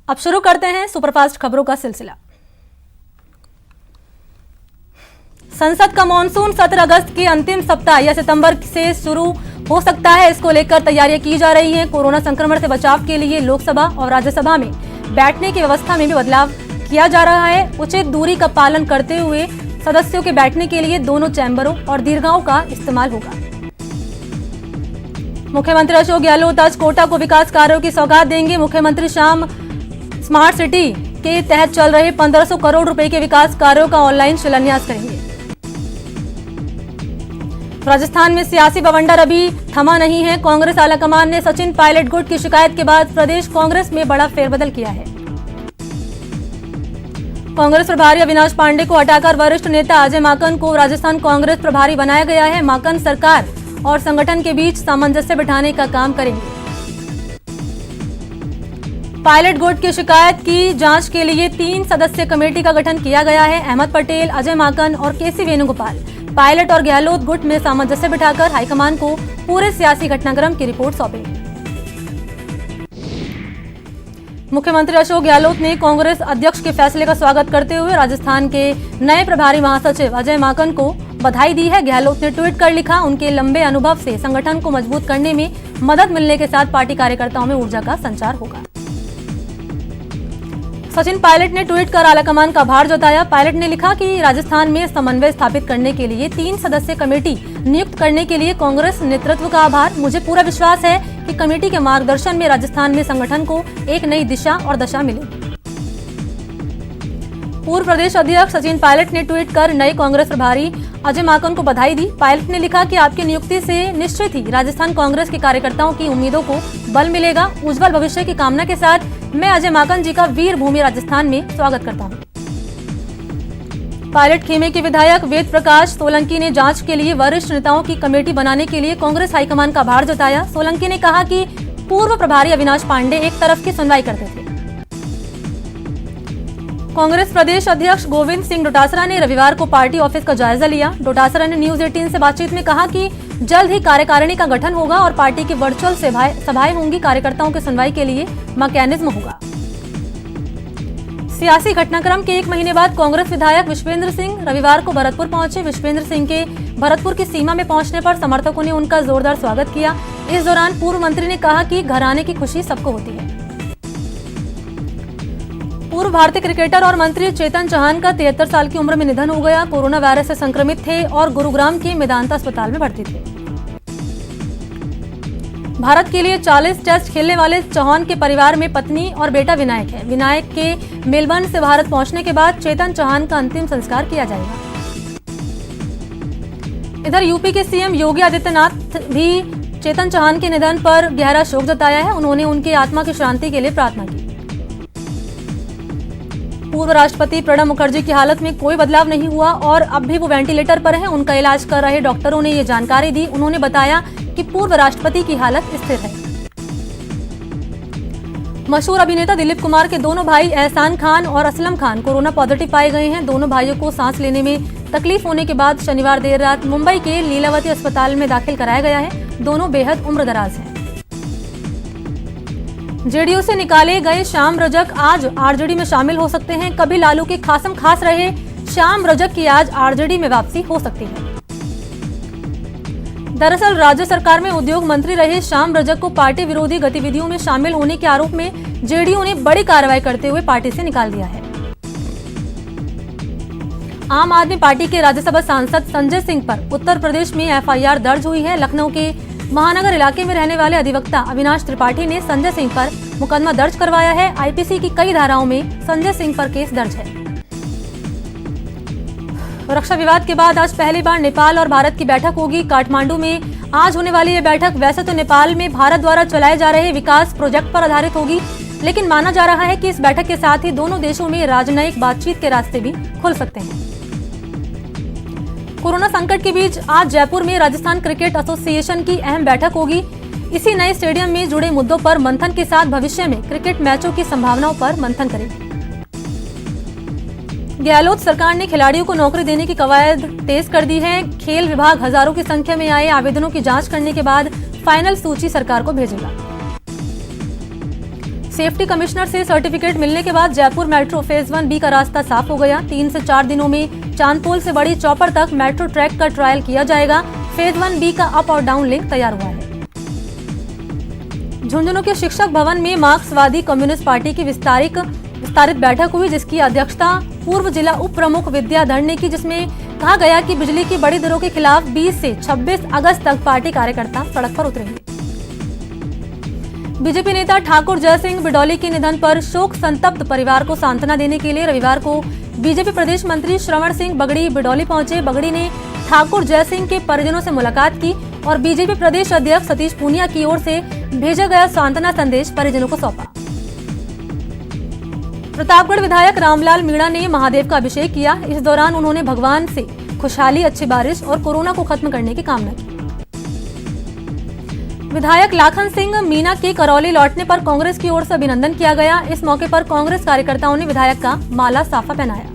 अब शुरू करते हैं सुपरफास्ट खबरों का सिलसिला। संसद का मॉनसून सत्र अगस्त के अंतिम सप्ताह या सितंबर से शुरू हो सकता है। इसको लेकर तैयारियां की जा रही हैं। कोरोना संक्रमण से बचाव के लिए लोकसभा और राज्यसभा में बैठने की व्यवस्था में भी बदलाव किया जा रहा है। उचित दूरी का पालन करते हुए सदस्यों के बैठने के लिए दोनों चैम्बरों और दीर्घाओं का इस्तेमाल होगा। मुख्यमंत्री अशोक गहलोत आज कोटा को विकास कार्यों की सौगात देंगे। मुख्यमंत्री शाम स्मार्ट सिटी के तहत चल रहे 1500 करोड़ रुपए के विकास कार्यों का ऑनलाइन शिलान्यास करेंगे। राजस्थान में सियासी बवंडर अभी थमा नहीं है। कांग्रेस आलाकमान ने सचिन पायलट गुट की शिकायत के बाद प्रदेश कांग्रेस में बड़ा फेरबदल किया है। कांग्रेस प्रभारी अविनाश पांडे को हटाकर वरिष्ठ नेता अजय माकन को राजस्थान कांग्रेस प्रभारी बनाया गया है। माकन सरकार और संगठन के बीच सामंजस्य बिठाने का काम करेंगे। पायलट गुट की शिकायत की जांच के लिए 3 सदस्यीय कमेटी का गठन किया गया है। अहमद पटेल, अजय माकन और केसी वेणुगोपाल पायलट और गहलोत गुट में सामंजस्य बिठाकर हाईकमान को पूरे सियासी घटनाक्रम की रिपोर्ट सौंपेंगे। मुख्यमंत्री अशोक गहलोत ने कांग्रेस अध्यक्ष के फैसले का स्वागत करते हुए राजस्थान के नए प्रभारी महासचिव अजय माकन को बधाई दी है। गहलोत ने ट्वीट कर लिखा, उनके लंबे अनुभव से संगठन को मजबूत करने में मदद मिलने के साथ पार्टी कार्यकर्ताओं में ऊर्जा का संचार होगा। सचिन पायलट ने ट्वीट कर आलाकमान का आभार जताया। पायलट ने लिखा कि राजस्थान में समन्वय स्थापित करने के लिए 3 सदस्यीय कमेटी नियुक्त करने के लिए कांग्रेस नेतृत्व का आभार। मुझे पूरा विश्वास है कि कमेटी के मार्गदर्शन में राजस्थान में संगठन को एक नई दिशा और दशा मिलेगी। पूर्व प्रदेश अध्यक्ष सचिन पायलट ने ट्वीट कर नए कांग्रेस प्रभारी अजय माकन को बधाई दी। पायलट ने लिखा कि आपकी नियुक्ति से निश्चित ही राजस्थान कांग्रेस के कार्यकर्ताओं की उम्मीदों को बल मिलेगा। उज्जवल भविष्य की कामना के साथ मैं अजय माकन जी का वीर भूमि राजस्थान में स्वागत करता हूं। पायलट खेमे के विधायक वेद प्रकाश सोलंकी ने जांच के लिए वरिष्ठ नेताओं की कमेटी बनाने के लिए कांग्रेस हाईकमान का आभार जताया। सोलंकी ने कहा कि पूर्व प्रभारी अविनाश पांडे एक तरफ की सुनवाई करते थे। कांग्रेस प्रदेश अध्यक्ष गोविंद सिंह डोटासरा ने रविवार को पार्टी ऑफिस का जायजा लिया। डोटासरा ने न्यूज 18 से बातचीत में कहा कि जल्द ही कार्यकारिणी का गठन होगा और पार्टी की वर्चुअल सभाएं होंगी। कार्यकर्ताओं की सुनवाई के लिए मैकेनिज्म होगा। सियासी घटनाक्रम के 1 महीने बाद कांग्रेस विधायक विश्वेंद्र सिंह रविवार को भरतपुर पहुंचे। विश्वेंद्र सिंह के भरतपुर की सीमा में पहुंचने पर समर्थकों ने उनका जोरदार स्वागत किया। इस दौरान पूर्व मंत्री ने कहा कि घर आने की खुशी सबको होती है। पूर्व भारतीय क्रिकेटर और मंत्री चेतन चौहान का 73 साल की उम्र में निधन हो गया। कोरोना वायरस से संक्रमित थे और गुरुग्राम के मेदांता अस्पताल में भर्ती थे। भारत के लिए 40 टेस्ट खेलने वाले चौहान के परिवार में पत्नी और बेटा विनायक है। विनायक के मेलबर्न से भारत पहुंचने के बाद चेतन चौहान का अंतिम संस्कार किया जाएगा। इधर यूपी के सीएम योगी आदित्यनाथ भी चेतन चौहान के निधन पर गहरा शोक जताया है। उन्होंने उनकी आत्मा की शांति के लिए प्रार्थना की। पूर्व राष्ट्रपति प्रणब मुखर्जी की हालत में कोई बदलाव नहीं हुआ और अब भी वो वेंटिलेटर पर हैं। उनका इलाज कर रहे डॉक्टरों ने ये जानकारी दी। उन्होंने बताया कि पूर्व राष्ट्रपति की हालत स्थिर है। मशहूर अभिनेता दिलीप कुमार के दोनों भाई एहसान खान और असलम खान कोरोना पॉजिटिव पाए गए हैं। दोनों भाइयों को सांस लेने में तकलीफ होने के बाद शनिवार देर रात मुंबई के लीलावती अस्पताल में दाखिल कराया गया है। दोनों बेहद उम्रदराज हैं। जेडीयू से निकाले गए श्याम रजक आज आरजेडी में शामिल हो सकते हैं। कभी लालू के खासम खास रहे श्याम रजक की आज आरजेडी में वापसी हो सकती है। दरअसल राज्य सरकार में उद्योग मंत्री रहे श्याम रजक को पार्टी विरोधी गतिविधियों में शामिल होने के आरोप में जेडीयू ने बड़ी कार्रवाई करते हुए पार्टी से निकाल दिया है। आम आदमी पार्टी के राज्यसभा सांसद संजय सिंह पर उत्तर प्रदेश में एफआईआर दर्ज हुई है। लखनऊ के महानगर इलाके में रहने वाले अधिवक्ता अविनाश त्रिपाठी ने संजय सिंह पर मुकदमा दर्ज करवाया है। आईपीसी की कई धाराओं में संजय सिंह पर केस दर्ज है। रक्षा विवाद के बाद आज पहली बार नेपाल और भारत की बैठक होगी। काठमांडू में आज होने वाली यह बैठक वैसे तो नेपाल में भारत द्वारा चलाए जा रहे विकास प्रोजेक्ट पर आधारित होगी, लेकिन माना जा रहा है कि इस बैठक के साथ ही दोनों देशों में राजनयिक बातचीत के रास्ते भी खुल सकते हैं। कोरोना संकट के बीच आज जयपुर में राजस्थान क्रिकेट एसोसिएशन की अहम बैठक होगी। इसी नए स्टेडियम में जुड़े मुद्दों पर मंथन के साथ भविष्य में क्रिकेट मैचों की संभावनाओं पर मंथन करेगी। गहलोत सरकार ने खिलाड़ियों को नौकरी देने की कवायद तेज कर दी है। खेल विभाग हजारों की संख्या में आए आवेदनों की जांच करने के बाद फाइनल सूची सरकार को भेजेगा। सेफ्टी कमिश्नर से सर्टिफिकेट मिलने के बाद जयपुर मेट्रो फेज 1B का रास्ता साफ हो गया। 3 से 4 दिनों में चांदपोल से बड़ी चौपर तक मेट्रो ट्रैक का ट्रायल किया जाएगा। फेज 1B का अप और डाउन लिंक तैयार हुआ है। झुंझुनू के शिक्षक भवन में मार्क्सवादी कम्युनिस्ट पार्टी की विस्तारित बैठक हुई, जिसकी अध्यक्षता पूर्व जिला उप प्रमुख विद्या धर ने की, जिसमें कहा गया कि बिजली की बड़ी दरों के खिलाफ 20 से 26 अगस्त तक पार्टी कार्यकर्ता सड़क पर उतरेंगे। बीजेपी नेता ठाकुर जयसिंह बिडौली के निधन पर शोक संतप्त परिवार को सांत्वना देने के लिए रविवार को बीजेपी प्रदेश मंत्री श्रवण सिंह बगड़ी बिडौली पहुंचे। बगड़ी ने ठाकुर जयसिंह के परिजनों से मुलाकात की और बीजेपी प्रदेश अध्यक्ष सतीश पूनिया की ओर से भेजा गया सांत्वना संदेश परिजनों को सौंपा। प्रतापगढ़ विधायक रामलाल मीणा ने महादेव का अभिषेक किया। इस दौरान उन्होंने भगवान से खुशहाली, अच्छी बारिश और कोरोना को खत्म करने की कामना की। विधायक लाखन सिंह मीणा के करौली लौटने पर कांग्रेस की ओर से अभिनंदन किया गया। इस मौके पर कांग्रेस कार्यकर्ताओं ने विधायक का माला साफा पहनाया।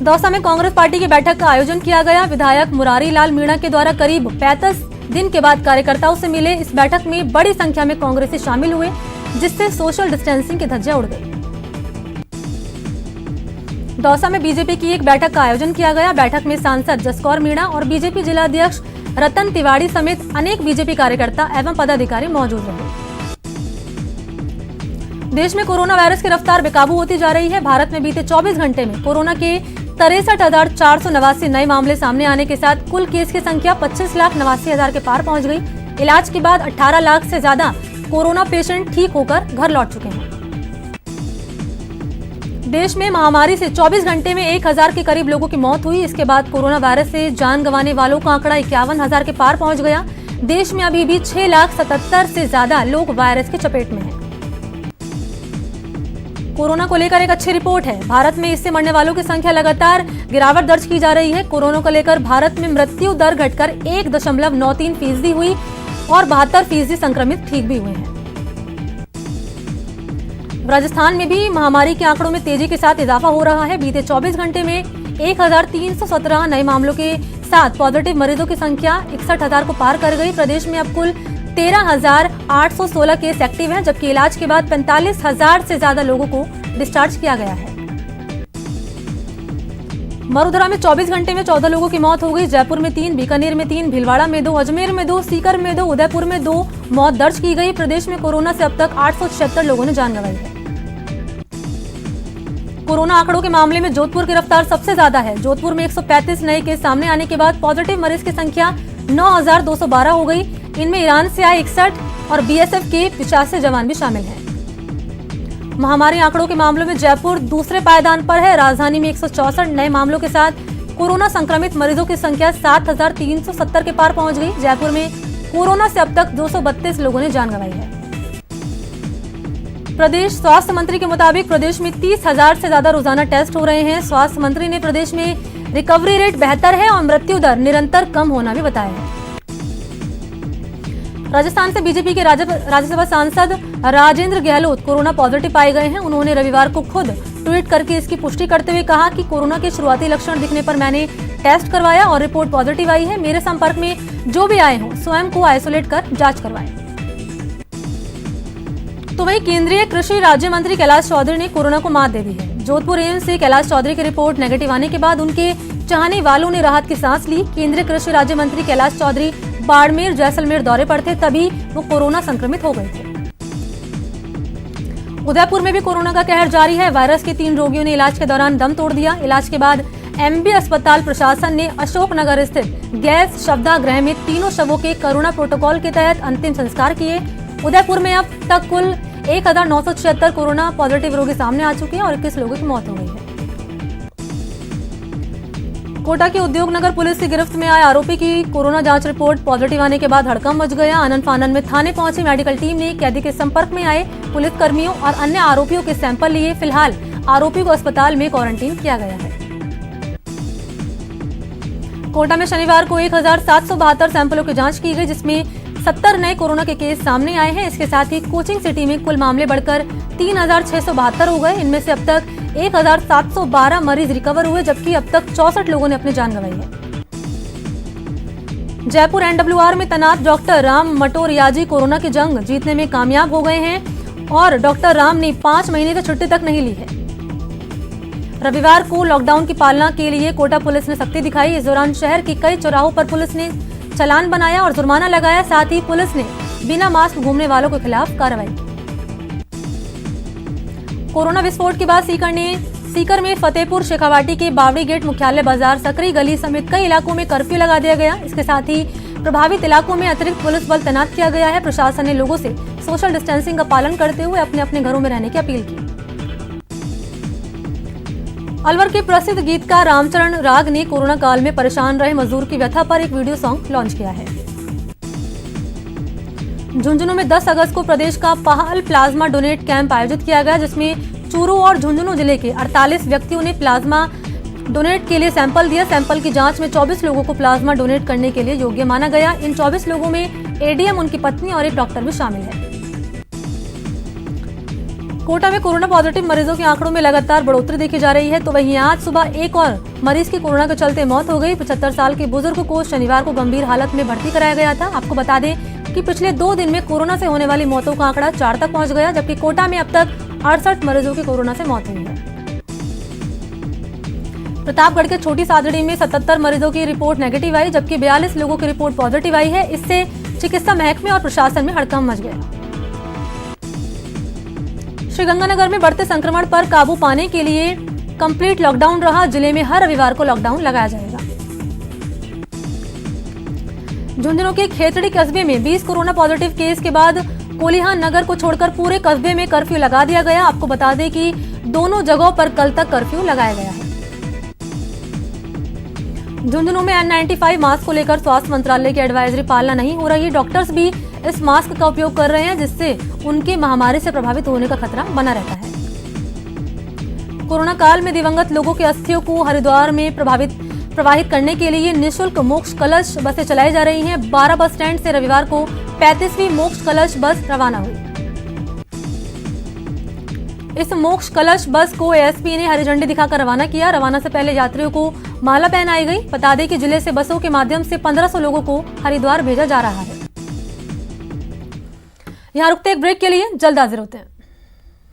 दौसा में कांग्रेस पार्टी की बैठक का आयोजन किया गया। विधायक मुरारी लाल मीणा के द्वारा करीब 35 दिन के बाद कार्यकर्ताओं से मिले। इस बैठक में बड़ी संख्या में कांग्रेसी शामिल हुए, जिससे सोशल डिस्टेंसिंग की धज्जियां उड़ गई। दौसा में बीजेपी की एक बैठक का आयोजन किया गया। बैठक में सांसद जसकौर मीणा और बीजेपी जिलाध्यक्ष रतन तिवाड़ी समेत अनेक बीजेपी कार्यकर्ता एवं पदाधिकारी मौजूद रहे। देश में कोरोना वायरस की रफ्तार बेकाबू होती जा रही है। भारत में बीते 24 घंटे में कोरोना के 63,489 नए मामले सामने आने के साथ कुल केस की संख्या 25,89,000 के पार पहुंच गई। इलाज के बाद 18 लाख से ज्यादा कोरोना पेशेंट ठीक होकर घर लौट चुके हैं। देश में महामारी से 24 घंटे में 1,000 के करीब लोगों की मौत हुई। इसके बाद कोरोना वायरस से जान गंवाने वालों का आंकड़ा 51,000 के पार पहुंच गया। देश में अभी भी 6,77,000 से ज्यादा लोग वायरस की चपेट में हैं। कोरोना को लेकर एक अच्छी रिपोर्ट है। भारत में इससे मरने वालों की संख्या लगातार गिरावट दर्ज की जा रही है। कोरोना को लेकर भारत में मृत्यु दर घटकर 1.93% हुई और 72% संक्रमित ठीक भी हुए हैं। राजस्थान में भी महामारी के आंकड़ों में तेजी के साथ इजाफा हो रहा है। बीते 24 घंटे में 1,317 नए मामलों के साथ पॉजिटिव मरीजों की संख्या 61,000 को पार कर गई। प्रदेश में अब कुल 13,816 केस एक्टिव हैं, जबकि इलाज के बाद 45,000 से ज्यादा लोगों को डिस्चार्ज किया गया है। मरुधरा में 24 घंटे में 14 लोगों की मौत हो गई। जयपुर में 3, बीकानेर में 3, भीलवाड़ा में 2, अजमेर में 2, सीकर में 2, उदयपुर में 2 मौत दर्ज की गई। प्रदेश में कोरोना से अब तक 876 लोगों ने जान गंवाई है। कोरोना आंकड़ों के मामले में जोधपुर की रफ्तार सबसे ज्यादा है। जोधपुर में 135 नए केस सामने आने के बाद पॉजिटिव मरीज की संख्या 9,212 हो गई। इनमें ईरान से आए 61 और बीएसएफ के 85 जवान भी शामिल हैं। महामारी आंकड़ों के मामलों में जयपुर दूसरे पायदान पर है। राजधानी में 164 नए मामलों के साथ कोरोना संक्रमित मरीजों की संख्या 7,370 के पार पहुंच गई। जयपुर में कोरोना से अब तक 232 लोगों ने जान गंवाई है। प्रदेश स्वास्थ्य मंत्री के मुताबिक प्रदेश में 30,000 से ज्यादा रोजाना टेस्ट हो रहे हैं। स्वास्थ्य मंत्री ने प्रदेश में रिकवरी रेट बेहतर है और मृत्यु दर निरंतर कम होना भी बताया है। राजस्थान से बीजेपी के राज्यसभा सांसद राजेंद्र गहलोत कोरोना पॉजिटिव पाए गए हैं। उन्होंने रविवार को खुद ट्वीट करके इसकी पुष्टि करते हुए कहा कि कोरोना के शुरुआती लक्षण दिखने पर मैंने टेस्ट करवाया और रिपोर्ट पॉजिटिव आई है। मेरे संपर्क में जो भी आए हों स्वयं को आइसोलेट कर जांच करवाएं। तो वहीं केंद्रीय कृषि राज्य मंत्री कैलाश चौधरी ने कोरोना को मात दे दी है। जोधपुर एम्स से कैलाश चौधरी की रिपोर्ट नेगेटिव आने के बाद उनके चाहने वालों ने राहत की सांस ली। केंद्रीय कृषि राज्य मंत्री कैलाश चौधरी बाड़मेर जैसलमेर दौरे पर थे, तभी वो कोरोना संक्रमित हो गए थे। उदयपुर में भी कोरोना का कहर जारी है। वायरस के 3 रोगियों ने इलाज के दौरान दम तोड़ दिया। इलाज के बाद एमबी अस्पताल प्रशासन ने अशोकनगर स्थित गैस शवदाह में तीनों शवों के कोरोना प्रोटोकॉल के तहत अंतिम संस्कार किए। उदयपुर में अब तक कुल 1,976 कोरोना पॉजिटिव रोगी सामने आ चुके हैं और 21 लोगों की मौत हो गई है। कोटा के उद्योग नगर पुलिस की गिरफ्त में आए आरोपी की कोरोना जांच रिपोर्ट पॉजिटिव आने के बाद हड़कंप मच गया। आनन फानन में थाने पहुंची मेडिकल टीम ने कैदी के संपर्क में आए पुलिसकर्मियों और अन्य आरोपियों के सैंपल लिए। फिलहाल आरोपी को अस्पताल में क्वारंटीन किया गया है। कोटा में शनिवार को 1,772 सैंपलों की जांच की गई, जिसमें 70 नए कोरोना के केस सामने आए हैं। इसके साथ ही कोचिंग सिटी में कुल मामले बढ़कर 3,672 हो गए। इनमें से अब तक 1,712 मरीज रिकवर हुए, जबकि अब तक 64 लोगों ने अपनी जान गंवाई है। जयपुर एनडब्ल्यूआर में तैनात डॉक्टर राम मटोरियाजी कोरोना की जंग जीतने में कामयाब हो गए हैं। और डॉक्टर राम ने 5 महीने से छुट्टी तक नहीं ली है। रविवार को लॉकडाउन की पालना के लिए कोटा पुलिस ने सख्ती दिखाई। इस दौरान शहर के कई चौराहों पर पुलिस ने चालान बनाया और जुर्माना लगाया। साथ ही पुलिस ने बिना मास्क घूमने वालों के खिलाफ कार्रवाई की। कोरोना विस्फोट के बाद सीकर में फतेहपुर शेखावाटी के बावड़ी गेट मुख्यालय बाजार सकरी गली समेत कई इलाकों में कर्फ्यू लगा दिया गया। इसके साथ ही प्रभावित इलाकों में अतिरिक्त पुलिस बल तैनात किया गया है। प्रशासन ने लोगों से सोशल डिस्टेंसिंग का पालन करते हुए अपने अपने घरों में रहने की अपील की। अलवर के प्रसिद्ध गीतकार रामचरण राग ने कोरोना काल में परेशान रहे मजदूर की व्यथा पर एक वीडियो सॉन्ग लॉन्च किया है। झुंझुनू में 10 अगस्त को प्रदेश का पहल प्लाज्मा डोनेट कैंप आयोजित किया गया, जिसमें चूरू और झुंझुनू जिले के 48 व्यक्तियों ने प्लाज्मा डोनेट के लिए सैंपल दिया। सैंपल की जांच में 24 लोगों को प्लाज्मा डोनेट करने के लिए योग्य माना गया। इन 24 लोगों में एडीएम, उनकी पत्नी और एक डॉक्टर भी शामिल है। कोटा में कोरोना पॉजिटिव मरीजों के आंकड़ों में लगातार बढ़ोतरी देखी जा रही है, तो वहीं आज सुबह एक और मरीज की कोरोना के चलते मौत हो गई। 75 साल के बुजुर्ग को शनिवार को गंभीर हालत में भर्ती कराया गया था। आपको बता दें कि पिछले 2 दिन में कोरोना से होने वाली मौतों का आंकड़ा 4 तक पहुंच गया, जबकि कोटा में अब तक 68 मरीजों की कोरोना से मौत हुई है। प्रतापगढ़ के छोटी सादड़ी में 77 मरीजों की रिपोर्ट नेगेटिव आई, जबकि 42 लोगों की रिपोर्ट पॉजिटिव आई है। इससे चिकित्सा महकमे और प्रशासन में हड़कंप मच गया। श्रीगंगानगर में बढ़ते संक्रमण पर काबू पाने के लिए कंप्लीट लॉकडाउन रहा। जिले में हर रविवार को लॉकडाउन लगाया जाएगा। झुंझुनू के खेतड़ी कस्बे में 20 कोरोना पॉजिटिव केस के बाद कोलिहान नगर को छोड़कर पूरे कस्बे में कर्फ्यू लगा दिया गया। आपको बता दें कि दोनों जगहों पर कल तक कर्फ्यू लगाया गया है। झुंझुनू में N95 मास्क को लेकर स्वास्थ्य मंत्रालय की एडवाइजरी पालना नहीं हो रही। डॉक्टर्स भी इस मास्क का उपयोग कर रहे हैं, जिससे उनके महामारी से प्रभावित होने का खतरा बना रहता है। कोरोना काल में दिवंगत लोगों के अस्थियों को हरिद्वार में प्रवाहित करने के लिए निःशुल्क मोक्ष कलश बसें चलाई जा रही हैं। 12 बस स्टैंड से रविवार को 35वीं मोक्ष कलश बस रवाना हुई। इस मोक्ष कलश बस को एएसपी ने हरी झंडी दिखाकर रवाना किया। रवाना से पहले यात्रियों को माला पहनाई गई। बता दें कि जिले से बसों के माध्यम से 1500 लोगों को हरिद्वार भेजा जा रहा है। यहाँ रुकते एक ब्रेक के लिए, जल्द हाजिर होते हैं।